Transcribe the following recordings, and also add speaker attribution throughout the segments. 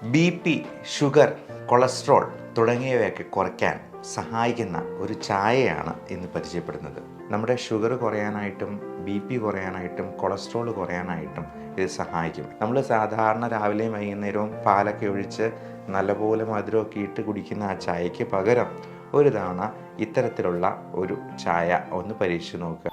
Speaker 1: B sugar, cholesterol തുടങ്ങിയവയൊക്കെ കുറയ്ക്കാൻ സഹായിക്കുന്ന ഒരു ചായയാണ് ഇന്ന് പരിചയപ്പെടുന്നത്. നമ്മുടെ ഷുഗർ കുറയാനായിട്ടും കുറയാനായിട്ടും കൊളസ്ട്രോൾ കുറയാനായിട്ടും ഇത് സഹായിക്കും. നമ്മൾ സാധാരണ രാവിലെയും വൈകുന്നേരവും പാലൊക്കെ ഒഴിച്ച് നല്ലപോലെ മധുരമൊക്കെ ഇട്ട് കുടിക്കുന്ന ആ ചായയ്ക്ക് പകരം ഒരു തവണ ഇത്തരത്തിലുള്ള ഒരു ചായ ഒന്ന് പരീക്ഷിച്ച് നോക്കുക.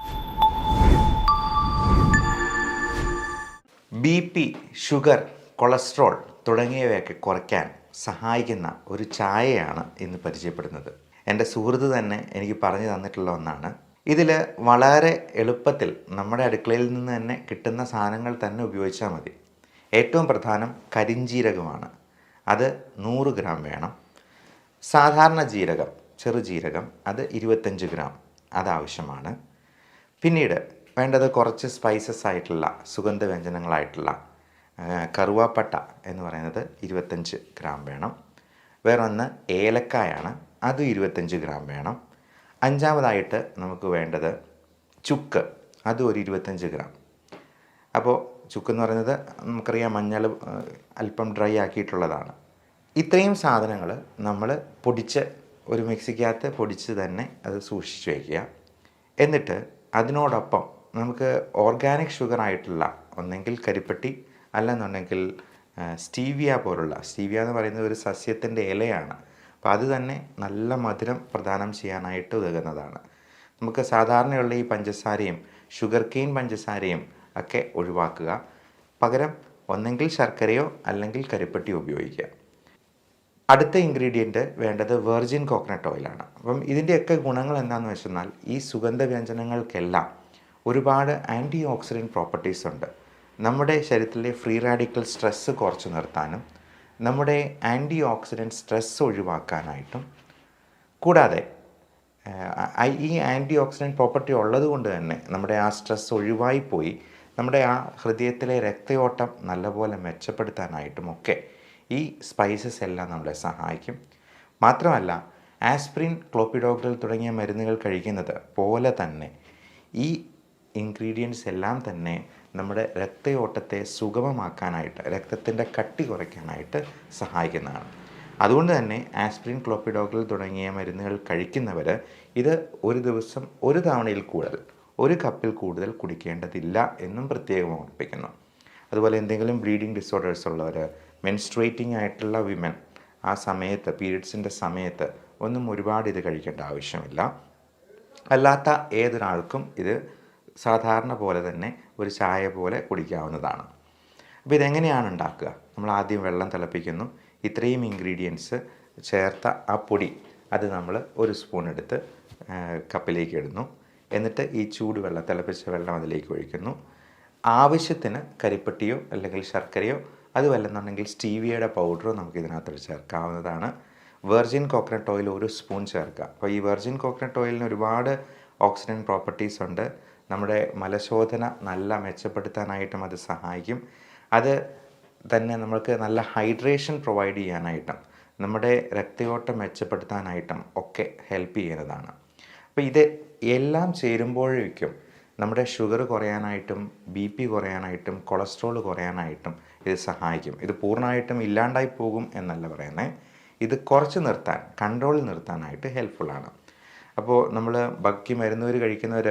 Speaker 1: ഷുഗർ, കൊളസ്ട്രോൾ തുടങ്ങിയവയൊക്കെ കുറയ്ക്കാൻ സഹായിക്കുന്ന ഒരു ചായയാണ് ഇന്ന് പരിചയപ്പെടുന്നത്. എൻ്റെ സുഹൃത്ത് തന്നെ എനിക്ക് പറഞ്ഞു തന്നിട്ടുള്ള ഒന്നാണ്. ഇതിൽ വളരെ എളുപ്പത്തിൽ നമ്മുടെ അടുക്കളയിൽ നിന്ന് തന്നെ കിട്ടുന്ന സാധനങ്ങൾ തന്നെ ഉപയോഗിച്ചാൽ മതി. ഏറ്റവും പ്രധാനം കരിഞ്ജീരകമാണ്. അത് 100 ഗ്രാം വേണം. സാധാരണ ജീരകം, ചെറുജീരകം, അത് 25 ഗ്രാം അതാവശ്യമാണ്. പിന്നീട് വേണ്ടത് കുറച്ച് സ്പൈസസ് ആയിട്ടുള്ള സുഗന്ധവ്യഞ്ജനങ്ങളായിട്ടുള്ള കറുവാപ്പട്ട എന്ന് പറയുന്നത് 25 ഗ്രാം വേണം. വേറൊന്ന് ഏലക്കായാണ്, അത് 25 ഗ്രാം വേണം. അഞ്ചാമതായിട്ട് നമുക്ക് വേണ്ടത് ചുക്ക്, അത് ഒരു 25 ഗ്രാം. അപ്പോൾ ചുക്ക് എന്ന് പറയുന്നത് നമുക്കറിയാം, മഞ്ഞൾ അല്പം ഡ്രൈ ആക്കിയിട്ടുള്ളതാണ്. ഇത്രയും സാധനങ്ങൾ നമ്മൾ പൊടിച്ച് ഒരു മിക്സിക്കകത്ത് പൊടിച്ച് തന്നെ അത് സൂക്ഷിച്ച് വയ്ക്കുക. എന്നിട്ട് അതിനോടൊപ്പം നമുക്ക് ഓർഗാനിക് ഷുഗർ ആയിട്ടുള്ള ഒന്നെങ്കിൽ കരിപ്പട്ടി അല്ലെന്നുണ്ടെങ്കിൽ സ്റ്റീവിയ പോലുള്ള, സ്റ്റീവിയ എന്ന് പറയുന്നത് ഒരു സസ്യത്തിൻ്റെ ഇലയാണ്. അപ്പോൾ അത് തന്നെ നല്ല മധുരം പ്രദാനം ചെയ്യാനായിട്ട് ഉതകുന്നതാണ്. നമുക്ക് സാധാരണയുള്ള ഈ പഞ്ചസാരയും ഷുഗർ കെയിൻ പഞ്ചസാരയും ഒക്കെ ഒഴിവാക്കുക. പകരം ഒന്നെങ്കിൽ ശർക്കരയോ അല്ലെങ്കിൽ കരിപ്പട്ടിയോ ഉപയോഗിക്കുക. അടുത്ത ഇൻഗ്രീഡിയൻറ്റ് വേണ്ടത് വെർജിൻ കോക്കനട്ട് ഓയിലാണ്. അപ്പം ഇതിൻ്റെയൊക്കെ ഗുണങ്ങൾ എന്താണെന്ന് വെച്ചെന്നാൽ ഈ സുഗന്ധവ്യഞ്ജനങ്ങൾക്കെല്ലാം ഒരുപാട് ആൻറ്റി ഓക്സിഡൻറ്റ് പ്രോപ്പർട്ടീസ് ഉണ്ട്. നമ്മുടെ ശരീരത്തിലെ ഫ്രീ റാഡിക്കൽ സ്ട്രെസ്സ് കുറച്ച് നിർത്താനും നമ്മുടെ ആൻറ്റി ഓക്സിഡൻറ്റ് സ്ട്രെസ്സ് ഒഴിവാക്കാനായിട്ടും, കൂടാതെ ഈ ആൻറ്റി ഓക്സിഡൻറ്റ് പ്രോപ്പർട്ടി ഉള്ളത് കൊണ്ട് തന്നെ നമ്മുടെ ആ സ്ട്രെസ്സ് ഒഴിവായിപ്പോയി നമ്മുടെ ആ ഹൃദയത്തിലെ രക്തയോട്ടം നല്ലപോലെ മെച്ചപ്പെടുത്താനായിട്ടും ഒക്കെ ഈ സ്പൈസസ് എല്ലാം നമ്മളെ സഹായിക്കും. മാത്രമല്ല ആസ്പിരിൻ, ക്ലോപ്പിഡോഗ്രൽ തുടങ്ങിയ മരുന്നുകൾ കഴിക്കുന്നത് പോലെ തന്നെ ഈ ഇൻഗ്രീഡിയൻസ് എല്ലാം തന്നെ നമ്മുടെ രക്തയോട്ടത്തെ സുഗമമാക്കാനായിട്ട്, രക്തത്തിൻ്റെ കട്ടി കുറയ്ക്കാനായിട്ട് സഹായിക്കുന്നതാണ്. അതുകൊണ്ട് തന്നെ ആസ്പിരിൻ, ക്ലോപ്പിഡോഗ്രൽ തുടങ്ങിയ മരുന്നുകൾ കഴിക്കുന്നവർ ഇത് ഒരു ദിവസം ഒരു തവണയിൽ കൂടുതൽ, ഒരു കപ്പിൽ കൂടുതൽ കുടിക്കേണ്ടതില്ല എന്നും പ്രത്യേകം ഓർമ്മിപ്പിക്കുന്നു. അതുപോലെ എന്തെങ്കിലും ബ്ലീഡിങ് ഡിസോർഡേഴ്സ് ഉള്ളവർ, മെൻസ്ട്രേറ്റിംഗ് ആയിട്ടുള്ള വിമൻ, ആ സമയത്ത് പീരിയഡ്സിൻ്റെ സമയത്ത് ഒന്നും ഒരുപാട് ഇത് കഴിക്കേണ്ട ആവശ്യമില്ല. അല്ലാത്ത ഏതൊരാൾക്കും ഇത് സാധാരണ പോലെ തന്നെ ഒരു ചായ പോലെ കുടിക്കാവുന്നതാണ്. അപ്പോൾ ഇതെങ്ങനെയാണ് ഉണ്ടാക്കുക? നമ്മൾ ആദ്യം വെള്ളം തിളപ്പിക്കുന്നു. ഇത്രയും ഇൻഗ്രീഡിയൻസ് ചേർത്ത ആ പൊടി അത് നമ്മൾ ഒരു സ്പൂൺ എടുത്ത് കപ്പിലേക്ക് ഇടുന്നു. എന്നിട്ട് ഈ ചൂട് തിളപ്പിച്ച വെള്ളം അതിലേക്ക് ഒഴിക്കുന്നു. ആവശ്യത്തിന് കരിപ്പട്ടിയോ അല്ലെങ്കിൽ ശർക്കരയോ അതുമല്ലെന്നുണ്ടെങ്കിൽ സ്റ്റീവിയയുടെ പൗഡറോ നമുക്ക് ഇതിനകത്ത് ചേർക്കാവുന്നതാണ്. വെർജിൻ കോക്കനട്ട് ഓയിൽ 1 സ്പൂൺ ചേർക്കുക. അപ്പോൾ ഈ വെർജിൻ കോക്കനട്ട് ഓയിലിന് ഒരുപാട് ഓക്സിഡൻറ്റ് പ്രോപ്പർട്ടീസ് ഉണ്ട്. നമ്മുടെ മലശോധന നല്ല മെച്ചപ്പെടുത്താനായിട്ടും അത് സഹായിക്കും. അത് തന്നെ നമുക്ക് നല്ല ഹൈഡ്രേഷൻ പ്രൊവൈഡ് ചെയ്യാനായിട്ടും നമ്മുടെ രക്തയോട്ടം മെച്ചപ്പെടുത്താനായിട്ടും ഒക്കെ ഹെൽപ്പ് ചെയ്യുന്നതാണ്. അപ്പോൾ ഇത് എല്ലാം ചേരുമ്പോഴേക്കും നമ്മുടെ ഷുഗർ കുറയാനായിട്ടും കുറയാനായിട്ടും കൊളസ്ട്രോൾ കുറയാനായിട്ടും ഇത് സഹായിക്കും. ഇത് പൂർണ്ണമായിട്ടും ഇല്ലാണ്ടായി പോകും എന്നല്ല പറയുന്നത്. ഇത് കുറച്ച് നിർത്താൻ, കൺട്രോളിൽ നിർത്താനായിട്ട് ഹെൽപ്ഫുള്ളാണ്. അപ്പോൾ നമ്മൾ ബാക്കി മരുന്നുകൾ കഴിക്കുന്നവർ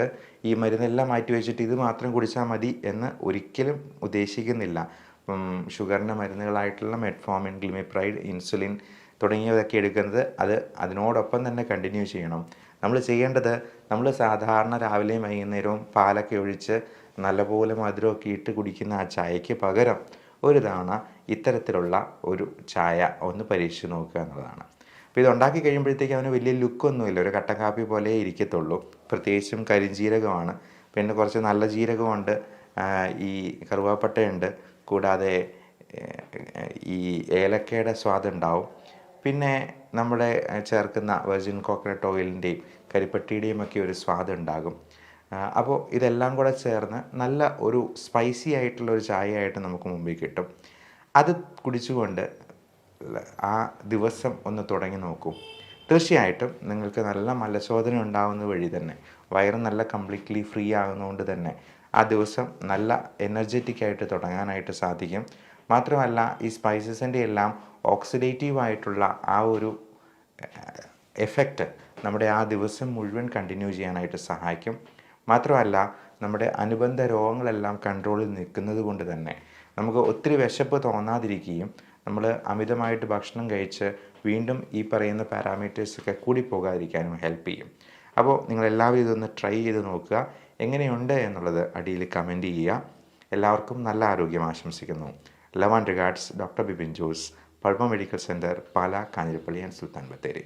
Speaker 1: ഈ മരുന്നെല്ലാം മാറ്റി വെച്ചിട്ട് ഇത് മാത്രം കുടിച്ചാൽ മതി എന്ന് ഒരിക്കലും ഉദ്ദേശിക്കുന്നില്ല. ഷുഗറിൻ്റെ മരുന്നുകളായിട്ടുള്ള മെറ്റ്ഫോമിൻ, ഗ്ലിമിപ്രൈഡ്, ഇൻസുലിൻ തുടങ്ങിയതൊക്കെ എടുക്കുന്നത് അതിനോടൊപ്പം തന്നെ കണ്ടിന്യൂ ചെയ്യണം. നമ്മൾ ചെയ്യേണ്ടത്, നമ്മൾ സാധാരണ രാവിലെയും വൈകുന്നേരവും പാലൊക്കെ ഒഴിച്ച് നല്ലപോലെ മധുരമൊക്കെ ഇട്ട് കുടിക്കുന്ന ആ ചായയ്ക്ക് പകരം ഒരു തവണ ഇത്തരത്തിലുള്ള ഒരു ചായ ഒന്ന് പരീക്ഷിച്ച് നോക്കുക എന്നുള്ളതാണ്. അപ്പോൾ ഇതുണ്ടാക്കി കഴിയുമ്പോഴത്തേക്ക് അവന് വലിയ ലുക്കൊന്നുമില്ല, ഒരു കട്ടൻ കാപ്പി പോലെ ഇരിക്കത്തുള്ളൂ. പ്രത്യേകിച്ചും കരിഞ്ജീരകമാണ്, പിന്നെ കുറച്ച് നല്ല ജീരകമുണ്ട്, ഈ കറുവാപ്പട്ടയുണ്ട്, കൂടാതെ ഈ ഏലക്കയുടെ സ്വാദുണ്ടാവും. പിന്നെ നമ്മുടെ ചേർക്കുന്ന വെർജിൻ കോക്കനട്ട് ഓയിലിൻ്റെയും കരിപ്പട്ടിയുടെയും ഒക്കെ ഒരു സ്വാദുണ്ടാകും. അപ്പോൾ ഇതെല്ലാം കൂടെ ചേർന്ന് നല്ല ഒരു സ്പൈസി ആയിട്ടുള്ള ഒരു ചായയായിട്ട് നമുക്ക് മുമ്പിൽ കിട്ടും. അത് കുടിച്ചുകൊണ്ട് ആ ദിവസം ഒന്ന് തുടങ്ങി നോക്കൂ. തീർച്ചയായിട്ടും നിങ്ങൾക്ക് നല്ല മലശോധന ഉണ്ടാകുന്ന വഴി തന്നെ വയറ് നല്ല കംപ്ലീറ്റ്ലി ഫ്രീ ആകുന്നതുകൊണ്ട് തന്നെ ആ ദിവസം നല്ല എനർജറ്റിക് ആയിട്ട് തുടങ്ങാനായിട്ട് സാധിക്കും. മാത്രമല്ല ഈ സ്പൈസസിൻ്റെ എല്ലാം ഓക്സിഡേറ്റീവ് ആയിട്ടുള്ള ആ ഒരു എഫക്റ്റ് നമ്മുടെ ആ ദിവസം മുഴുവൻ കണ്ടിന്യൂ ചെയ്യാനായിട്ട് സഹായിക്കും. മാത്രമല്ല നമ്മുടെ അനുബന്ധ രോഗങ്ങളെല്ലാം കൺട്രോളിൽ നിൽക്കുന്നത് കൊണ്ട് തന്നെ നമുക്ക് ഒത്തിരി വിശപ്പ് തോന്നാതിരിക്കുകയും നമ്മൾ അമിതമായിട്ട് ഭക്ഷണം കഴിച്ച് വീണ്ടും ഈ പറയുന്ന പാരാമീറ്റേഴ്സൊക്കെ കൂടി പോകാതിരിക്കാനും ഹെൽപ്പ് ചെയ്യും. അപ്പോൾ നിങ്ങളെല്ലാവരും ഇതൊന്ന് ട്രൈ ചെയ്ത് നോക്കുക. എങ്ങനെയുണ്ട് എന്നുള്ളത് അടിയിൽ കമൻറ്റ് ചെയ്യുക. എല്ലാവർക്കും നല്ല ആരോഗ്യം ആശംസിക്കുന്നു. Love and regards, doctor Bipin Jose, Pulma medical centre, Pala, Kanjirappally and Sulthan Bathery.